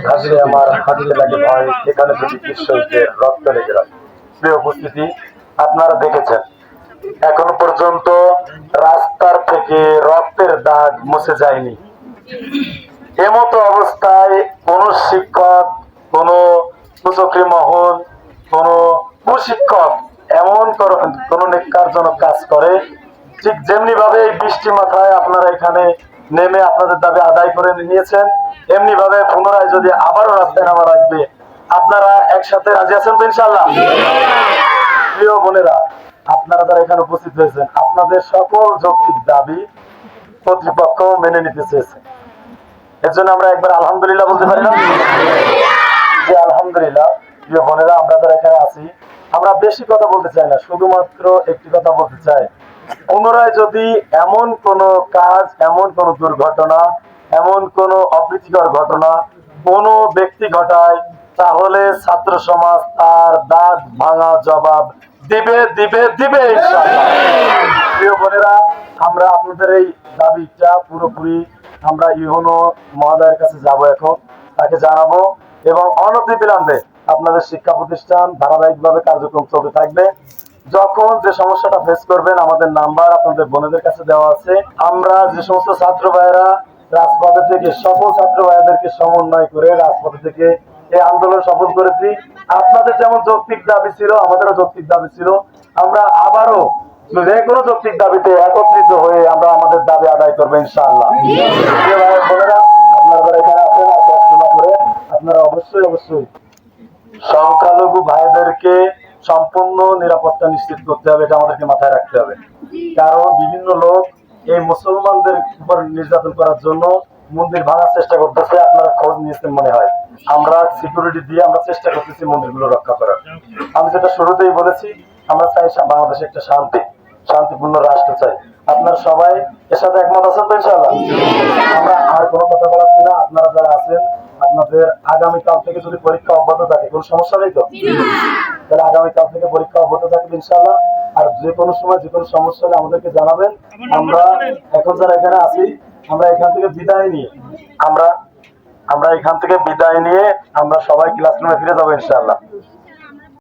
ঘাসে আমার হাতিতে লাগে ভয়, এখানে যদি বিশ্বযুদ্ধের রক্ত লেগে যায়। প্রিয় উপস্থিতি, আপনারা দেখেছেন এখনো পর্যন্ত রাস্তার থেকে রক্তের দাগ মুছে যায়নি। এমতো অবস্থায় কোন শিক্ষক, কোন কুচক্রী মহল, কোন কুশিক্ষক এমন কোন নেককারজনক কাজ করে, ঠিক যেমনি ভাবে এই বৃষ্টি মাথায় আপনারা এখানে নেমে আপনাদের দাবি আদায় করে নিয়েছেন, এমনি ভাবে পুনরায় যদি আবারও রাস্তায় নামা লাগবে, আপনারা একসাথে রাজি আছেন তো ইনশাআল্লাহ? প্রিয় বোনেরা, আপনারা যারা এখানে উপস্থিত হয়েছেন, আপনাদের সকল যৌক্তিক দাবি কর্তৃপক্ষ মেনে নিতে চেয়েছে। এর জন্য আমরা একবার আলহামদুলিল্লাহ বলতে পারি না? যে আলহামদুলিল্লাহ। প্রিয় বোনেরা, আমরা যারা এখানে আছি, আমরা বেশি কথা বলতে চাই না, শুধুমাত্র একটি কথা বলতে চাই। পুনরায় যদি এমন কোন কাজ, এমন কোন দুর্ঘটনা, এমন কোন অপ্রীতিকর ঘটনা কোন ব্যক্তি ঘটায়, তাহলে ছাত্র সমাজ তার দাঁত ভাঙা জবাব দিবে দিবে দিবে ইনশাআল্লাহ। প্রিয় বোনেরা, আমরা আপনাদের এই দাবিটা পুরোপুরি আমরা ইউনো মহোদয়ের কাছে যাব, এখন তাকে জানাবো এবং অনতিবিলম্বে আপনাদের শিক্ষা প্রতিষ্ঠান ধারাবাহিকভাবে কার্যক্রম চলতে থাকবে। যখন যে সমস্যাটা ফেস করবেন, আমাদের নাম্বার আপনাদের বোনেদের কাছে দেওয়া আছে। আমরা যে সমস্ত ছাত্র ভাইয়েরা রাজপথে থেকে, সকল ছাত্র ভাইয়াদেরকে সমন্বয় করে রাজপথে থেকে এই আন্দোলন সফল করেছি। আপনাদের যেমন যৌক্তিক দাবি ছিল, আমাদেরও যৌক্তিক দাবি ছিল। আমরা আবারও যে কোনো যৌক্তিক দাবিতে একত্রিত হয়ে আমরা আমাদের দাবি আদায় করবো ইনশাআল্লাহ। বোনেরা, আপনারা যারা এখানে আছেন, আলোচনা করে আপনারা অবশ্যই অবশ্যই সংখ্যালঘু ভাইদেরকে সম্পূর্ণ নিরাপত্তা নিশ্চিত করতে হবে, এটা আমাদেরকে মাথায় রাখতে হবে। কারণ বিভিন্ন লোক এই মুসলমানদের উপর নির্যাতন করার জন্য মন্দির ভাঙার চেষ্টা করতেছে। আপনারা খোঁজ নিয়েছেন মনে হয়। আমরা সিকিউরিটি দিয়ে আমরা চেষ্টা করতেছি মন্দিরগুলো রক্ষা করার। আমি যেটা শুরুতেই বলেছি, আমরা চাই বাংলাদেশে একটা শান্তিপূর্ণ রাষ্ট্র চাই। আপনারা সবাই এর সাথে একমত আছেন তো ইনশাআল্লাহ? আমরা আর কোনো কথা বলাচ্ছি না। আপনারা যারা আছেন, আপনাদের আগামীকাল থেকে যদি পরীক্ষা অব্যাহত থাকে, কোনো সমস্যা নেই তো? তাহলে আগামীকাল থেকে পরীক্ষা অব্যাহত থাকবে ইনশাআল্লাহ। আর যে কোনো সময় যে কোনো সমস্যা হলে আমাদেরকে জানাবেন। আমরা এখন যারা এখানে আছি, আমরা এখান থেকে বিদায় নিয়ে আমরা এখান থেকে বিদায় নিয়ে আমরা সবাই ক্লাসরুমে ফিরে যাবো ইনশাআল্লাহ।